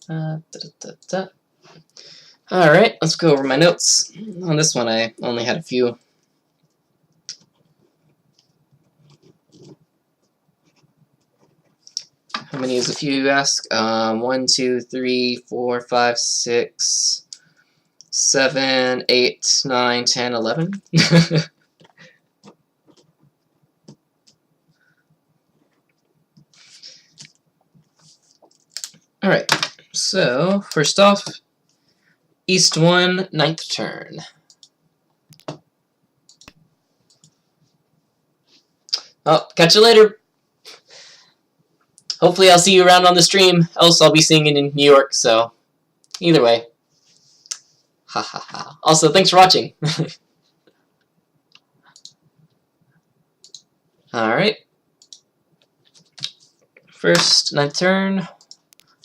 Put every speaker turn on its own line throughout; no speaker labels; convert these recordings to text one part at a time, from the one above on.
Alright, let's go over my notes. On this one, I only had a few. How many is a few, you ask? 1, 2, 3, 4, 5, 6, 7, 8, 9, 10, 11. Alright, so first off, East 1, 9th turn. Oh, catch you later. Hopefully I'll see you around on the stream, else I'll be singing in New York, so either way. Ha ha ha. Also, thanks for watching. Alright. First, 9th turn.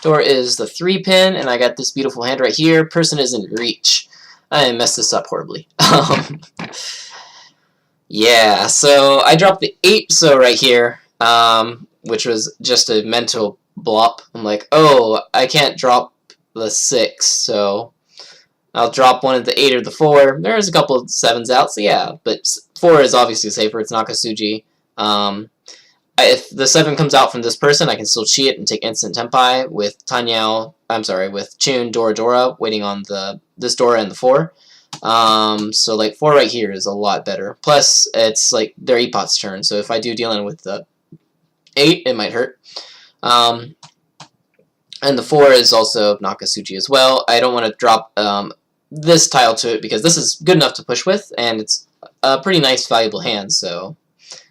Door is the 3-pin, and I got this beautiful hand right here. Person is in reach. I messed this up horribly. Yeah, so I dropped the 8 so right here, which was just a mental blop. I'm like, oh, I can't drop the 6, so I'll drop one of the 8 or the 4. There's a couple of 7s out, so yeah, but 4 is obviously safer. It's Nakasuji. If the 7 comes out from this person, I can still cheat it and take instant Tenpai with Tanyao. I'm sorry, with Chun, Dora, waiting on this Dora and the 4. So like 4 right here is a lot better. Plus, it's like their Epot's turn, so if I do dealing with the 8, it might hurt. And the 4 is also Nakasuji as well. I don't want to drop this tile to it because this is good enough to push with, and it's a pretty nice, valuable hand, so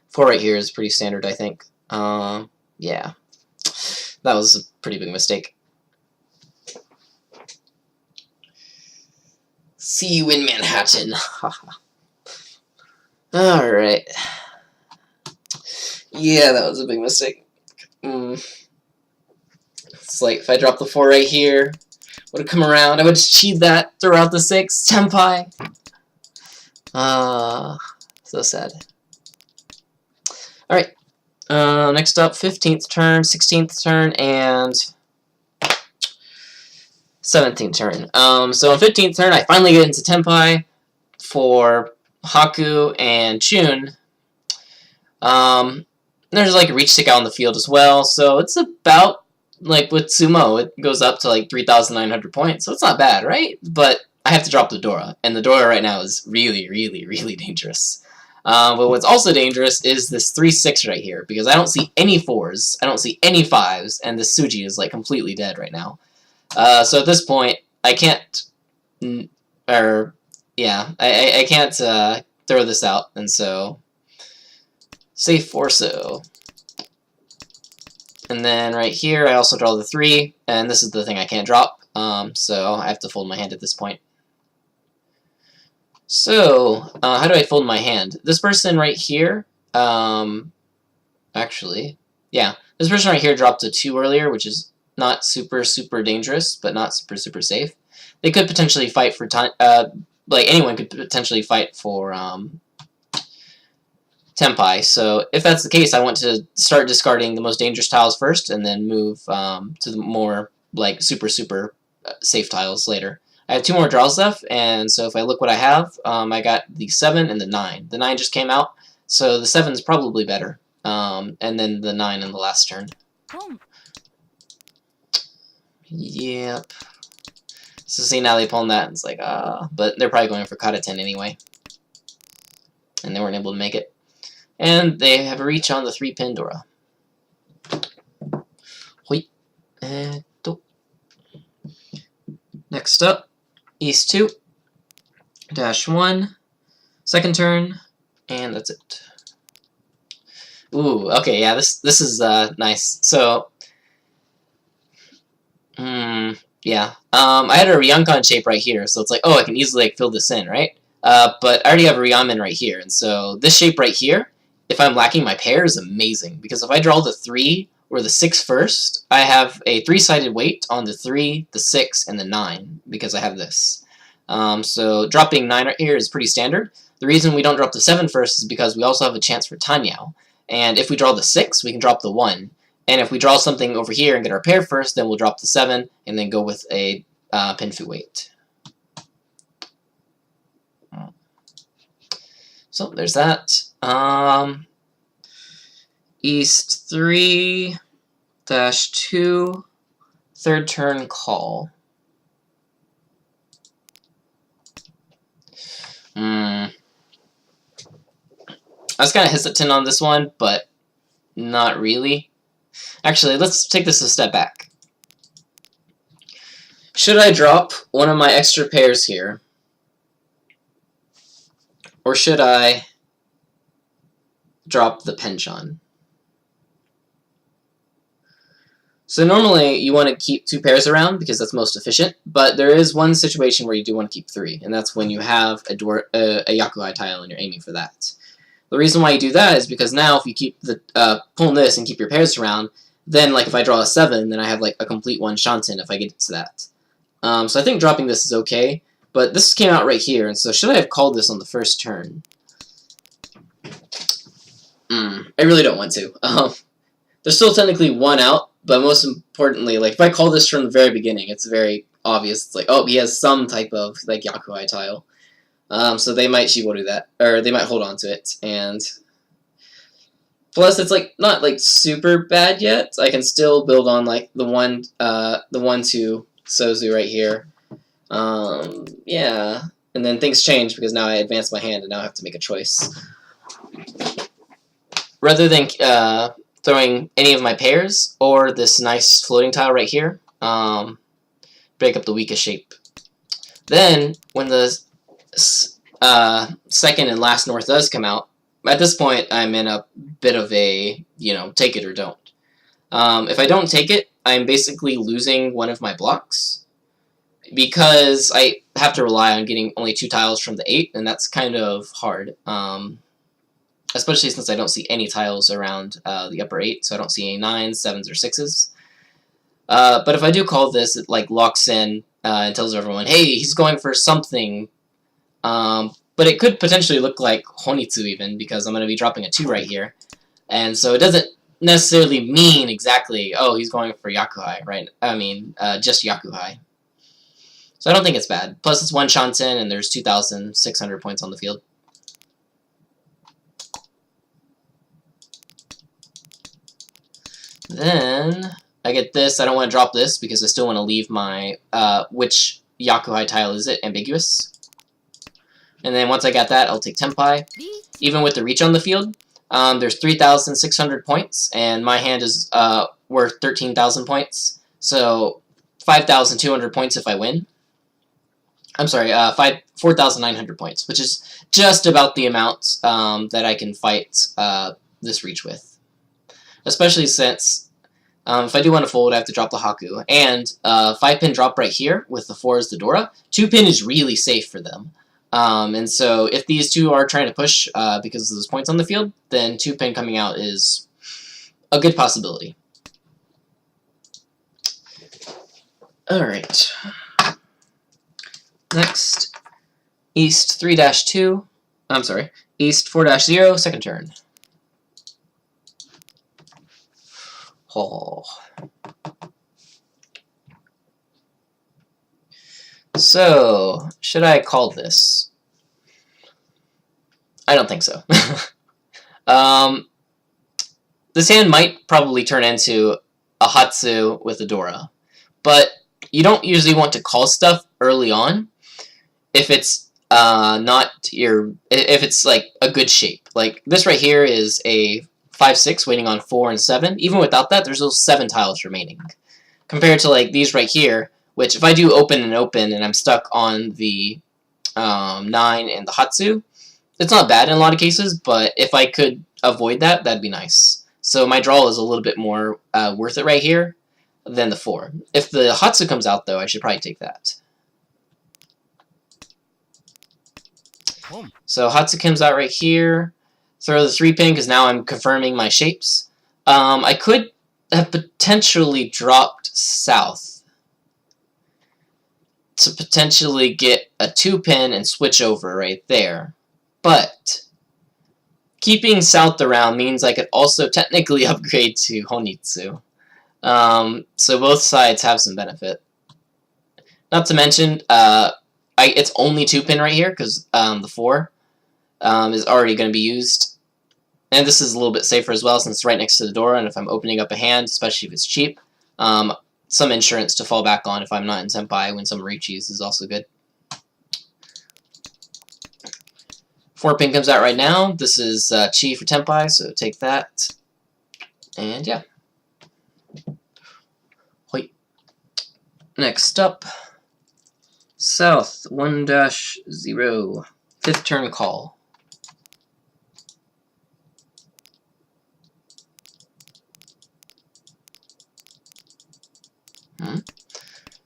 4 right here is pretty standard, I think. Yeah. That was a pretty big mistake. See you in Manhattan. Alright. Yeah, that was a big mistake. It's like, if I drop the 4 right here, would have come around, I would just cheat that, throw out the 6, Tenpai. So sad. Alright, next up, 15th turn, 16th turn, and 17th turn. So on 15th turn, I finally get into Tenpai for Haku and Chun. There's like a reach stick out on the field as well, so it's about, like with Sumo, it goes up to like 3,900 points, so it's not bad, right? But I have to drop the Dora, and the Dora right now is really, really, really dangerous. But what's also dangerous is this 3-6 right here, because I don't see any 4s, I don't see any 5s, and this Suji is like completely dead right now. So at this point, I can't, I can't throw this out, and so safe Orso. And then right here, I also draw the 3, and this is the thing I can't drop, so I have to fold my hand at this point. So, how do I fold my hand? This person right here, actually, yeah, this person right here dropped a 2 earlier, which is not super, super dangerous, but not super, super safe. They could potentially fight for time, like anyone could potentially fight for Tenpai, so if that's the case, I want to start discarding the most dangerous tiles first, and then move to the more, like, super, super safe tiles later. I have 2 more draws left, and so if I look what I have, I got the 7 and the 9. The 9 just came out, so the 7 is probably better, and then the 9 in the last turn. Yep. So see, now they pulled that, and it's like, but they're probably going for Kata 10 anyway. And they weren't able to make it. And they have a reach on the 3-pin Dora. Hoi. Next up, East 2, -1, second turn, and that's it. Ooh, okay, yeah, this is nice. So, yeah, I had a Ryokan shape right here, so it's like, oh, I can easily like fill this in, right? But I already have a Ryamen right here, and so this shape right here, if I'm lacking my pair, is amazing, because if I draw the 3 or the 6 first, I have a 3-sided weight on the 3, the 6, and the 9, because I have this. So dropping 9 right here is pretty standard. The reason we don't drop the 7 first is because we also have a chance for Tanyao, and if we draw the 6, we can drop the 1, And if we draw something over here and get our pair first, then we'll drop the 7 and then go with a Pinfu weight. So there's that. East 3-2, third turn call. I was kind of hesitant on this one, but not really. Actually, let's take this a step back. Should I drop one of my extra pairs here? Or should I drop the penchant? So normally you want to keep 2 pairs around because that's most efficient, but there is one situation where you do want to keep 3, and that's when you have a Yakuhai tile and you're aiming for that. The reason why you do that is because now if you keep the pulling this and keep your pairs around, then like if I draw a 7, then I have like a complete one shanten if I get to that. So I think dropping this is okay, but this came out right here, and so should I have called this on the first turn? I really don't want to. There's still technically 1 out, but most importantly, like if I call this from the very beginning, it's very obvious. It's like, oh, he has some type of like Yakuhai tile. So they might Shiboru that, or they might hold on to it, and plus it's like not like super bad yet. I can still build on like the 1-2 Sozu right here. Yeah, and then things change because now I advance my hand and now I have to make a choice. Rather than throwing any of my pairs or this nice floating tile right here, break up the weakest shape. Then when the second and last north does come out, at this point I'm in a bit of a, take it or don't. If I don't take it, I'm basically losing one of my blocks because I have to rely on getting only 2 tiles from the 8, and that's kind of hard. Especially since I don't see any tiles around the upper 8, so I don't see any 9s, 7s, or 6s. But if I do call this, it like locks in and tells everyone, hey, he's going for something. But it could potentially look like Honitsu even, because I'm going to be dropping a 2 right here. And so it doesn't necessarily mean exactly, oh, he's going for Yakuhai, right? I mean, just Yakuhai. So I don't think it's bad. Plus it's 1 shanten, and there's 2,600 points on the field. Then I get this. I don't want to drop this because I still want to leave my which Yakuhai tile is it ambiguous. And then once I got that, I'll take Tenpai. Even with the reach on the field, there's 3,600 points, and my hand is worth 13,000 points. So 5,200 points if I win. I'm sorry, 4,900 points, which is just about the amount that I can fight this reach with. Especially since if I do want to fold, I have to drop the Haku. And 5-pin drop right here with the 4 as the Dora. 2-pin is really safe for them. And so if these two are trying to push because of those points on the field, then 2-pin coming out is a good possibility. Alright. Next, East 3-2. I'm sorry, East 4-0, second turn. Oh. So, should I call this? I don't think so. This hand might probably turn into a Hatsu with a Dora, but you don't usually want to call stuff early on if it's if it's like a good shape. Like this right here is a 5-6 waiting on 4 and 7. Even without that, there's those 7 tiles remaining. Compared to like these right here, which if I do open and open and I'm stuck on the 9 and the Hatsu, it's not bad in a lot of cases, but if I could avoid that, that'd be nice. So my draw is a little bit more worth it right here than the 4. If the Hatsu comes out though, I should probably take that. So Hatsu comes out right here. Throw the 3-pin because now I'm confirming my shapes. I could have potentially dropped south to potentially get a 2-pin and switch over right there. But keeping south around means I could also technically upgrade to Honitsu. So both sides have some benefit. Not to mention, it's only 2-pin right here, because the 4 is already going to be used. And this is a little bit safer as well, since it's right next to the door, and if I'm opening up a hand, especially if it's cheap, some insurance to fall back on if I'm not in Senpai when some reaches is also good. 4-pin comes out right now. This is Chi for Tenpai, so take that. And yeah. Hoi. Next up, South 1-0. 5th turn call.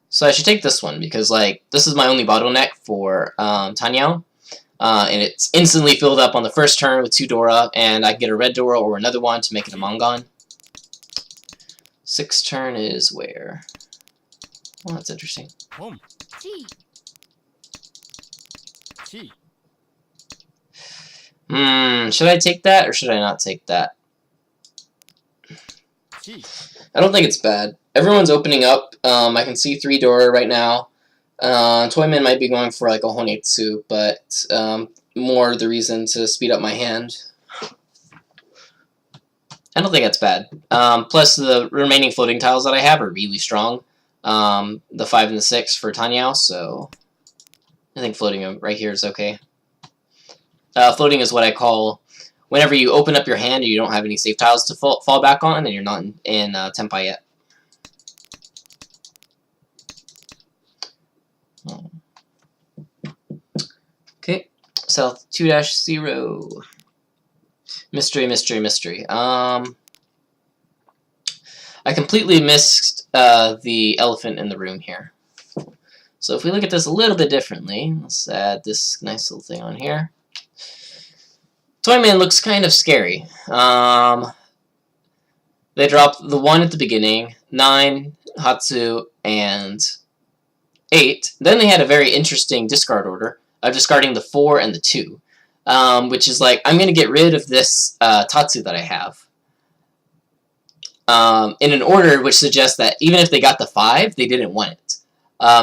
So I should take this one because, like, this is my only bottleneck for Tenhou. And it's instantly filled up on the first turn with 2 Dora, and I can get a red Dora or another one to make it a Mangon. 6th turn is where? Well, that's interesting. Should I take that or should I not take that? I don't think it's bad. Everyone's opening up. I can see 3 Dora right now. Toyman might be going for like a Honitsu, but more the reason to speed up my hand. I don't think that's bad. Plus, the remaining floating tiles that I have are really strong. The 5 and the 6 for Tenhou, so I think floating them right here is okay. Floating is what I call whenever you open up your hand and you don't have any safe tiles to fall back on, and you're not in Tenpai yet. Okay, South 2-0. Mystery, mystery, mystery. I completely missed the elephant in the room here. So if we look at this a little bit differently, let's add this nice little thing on here. Toyman looks kind of scary. They dropped the 1 at the beginning, 9, Hatsu, and 8. Then they had a very interesting discard order of discarding the 4 and the 2. Which is like, I'm going to get rid of this Tatsu that I have. In an order which suggests that even if they got the 5, they didn't want it.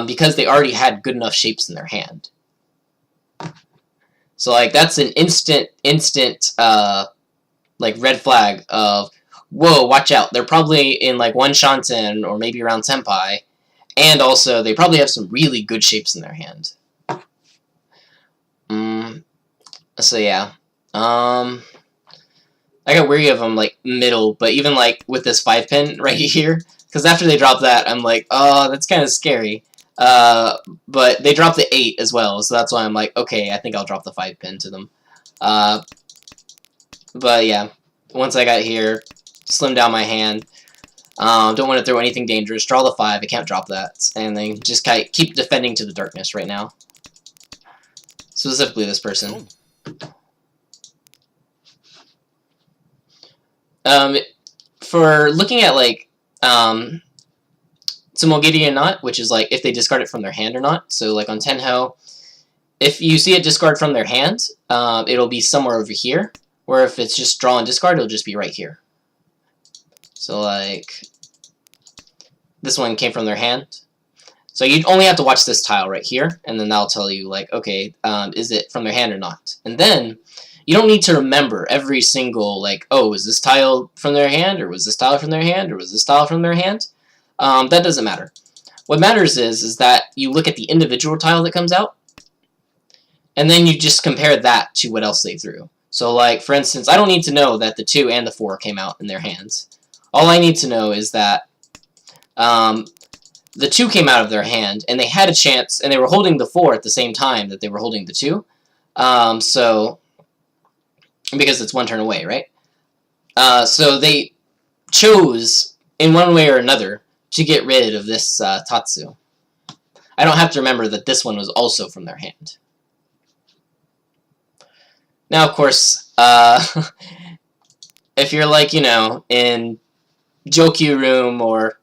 Because they already had good enough shapes in their hand. So like that's an instant like red flag of, whoa, watch out. They're probably in like 1 Shanten or maybe around Senpai. And also they probably have some really good shapes in their hand. So yeah, I got weary of them like middle, but even like with this 5-pin right here, because after they drop that, I'm like, oh, that's kind of scary. But they dropped the 8 as well, so that's why I'm like, okay, I think I'll drop the 5-pin to them. But yeah, once I got here, slim down my hand. Don't want to throw anything dangerous. Draw the 5. I can't drop that, and then just keep defending to the darkness right now. Specifically, this person. For looking at like Tsumogiri or not, which is like if they discard it from their hand or not. So like on Tenhou, if you see it discard from their hand, it'll be somewhere over here. Where if it's just draw and discard, it'll just be right here. So like this one came from their hand. So you only have to watch this tile right here, and then that'll tell you like, okay, is it from their hand or not? And then you don't need to remember every single, like, oh, was this tile from their hand, or was this tile from their hand, or was this tile from their hand? That doesn't matter. What matters is that you look at the individual tile that comes out, and then you just compare that to what else they threw. So, like, for instance, I don't need to know that the 2 and the 4 came out in their hands. All I need to know is that the 2 came out of their hand, and they had a chance, and they were holding the 4 at the same time that they were holding the 2. So, because it's 1 turn away, right? So they chose, in one way or another, to get rid of this Tatsu. I don't have to remember that this one was also from their hand. Now, of course, if you're like, you know, in Jokyu room or,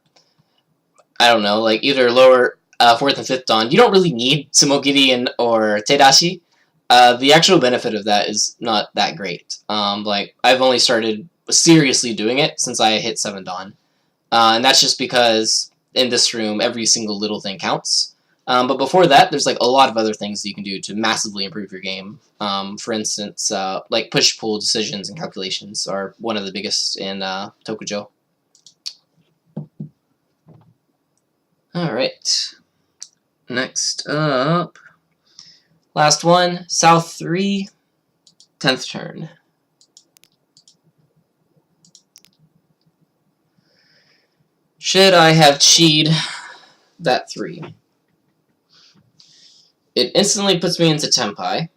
I don't know, like either lower 4th and 5th dawn, you don't really need Tsumogiri or Teidashi. the actual benefit of that is not that great. Like, I've only started seriously doing it since I hit 7 Dawn. And that's just because in this room, every single little thing counts. But before that, there's like a lot of other things that you can do to massively improve your game. For instance, like push-pull decisions and calculations are one of the biggest in Tokujo. Alright. Next up, last one, South 3, 10th turn. Should I have cheated that 3? It instantly puts me into Tenpai,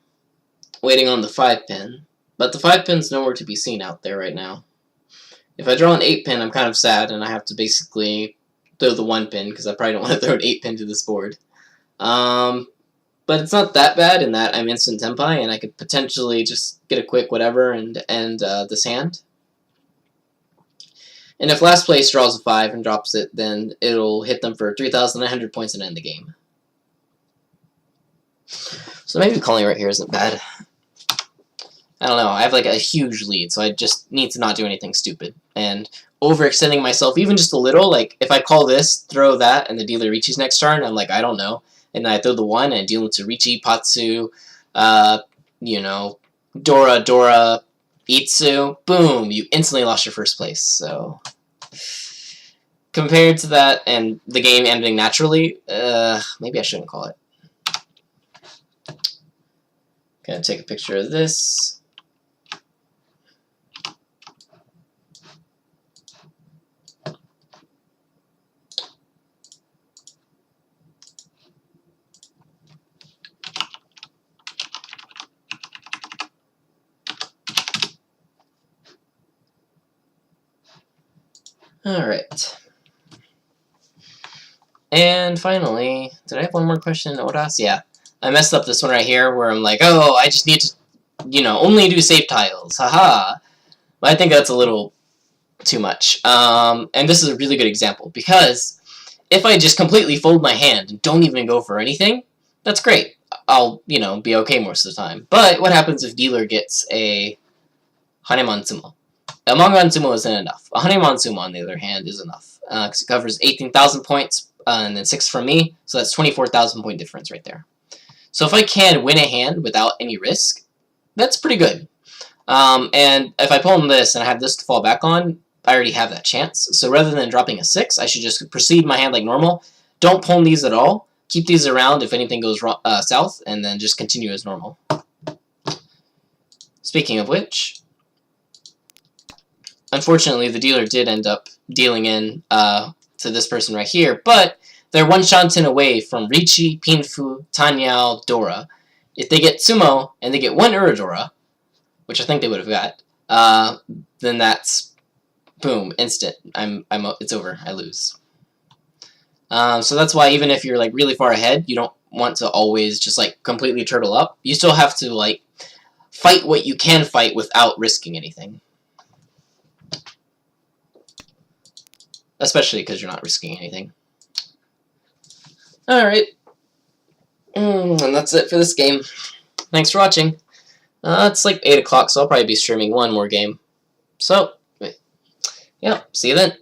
waiting on the 5-pin, but the 5-pin's nowhere to be seen out there right now. If I draw an 8-pin, I'm kind of sad, and I have to basically throw the 1-pin, because I probably don't want to throw an 8-pin to this board. But it's not that bad in that I'm instant Tenpai, and I could potentially just get a quick whatever and end this hand. And if last place draws a 5 and drops it, then it'll hit them for 3,900 points and end the game. So maybe calling right here isn't bad. I don't know, I have like a huge lead, so I just need to not do anything stupid. And overextending myself even just a little, like if I call this, throw that, and the dealer Richi's next turn, I'm like, I don't know. And then I throw the 1 and deal into Richi, Patsu, you know, Dora, Itsu, boom, you instantly lost your first place. So compared to that and the game ending naturally, maybe I shouldn't call it. Gonna take a picture of this. Alright. And finally, did I have one more question? What else? Yeah. I messed up this one right here where I'm like, oh, I just need to, you know, only do safe tiles. Haha. But I think that's a little too much. And this is a really good example because if I just completely fold my hand and don't even go for anything, that's great. I'll, you know, be okay most of the time. But what happens if dealer gets a Haneman-tsumo? A Mangan-tsumo isn't enough. A Haneman-tsumo, on the other hand, is enough. Because it covers 18,000 points and then 6 from me, so that's 24,000 point difference right there. So if I can win a hand without any risk, that's pretty good. And if I pull in this and I have this to fall back on, I already have that chance. So rather than dropping a 6, I should just proceed my hand like normal. Don't pull these at all. Keep these around if anything goes wrong, south, and then just continue as normal. Speaking of which, unfortunately, the dealer did end up dealing in to this person right here, but they're one shanten away from Richi, Pinfu, Tanyao, Dora. If they get Sumo and they get 1 Uradora, which I think they would have got, then that's boom, instant. It's over. I lose. So that's why even if you're like really far ahead, you don't want to always just like completely turtle up. You still have to like fight what you can fight without risking anything. Especially because you're not risking anything. Alright. And that's it for this game. Thanks for watching. It's like 8 o'clock, so I'll probably be streaming one more game. So, yeah, see you then.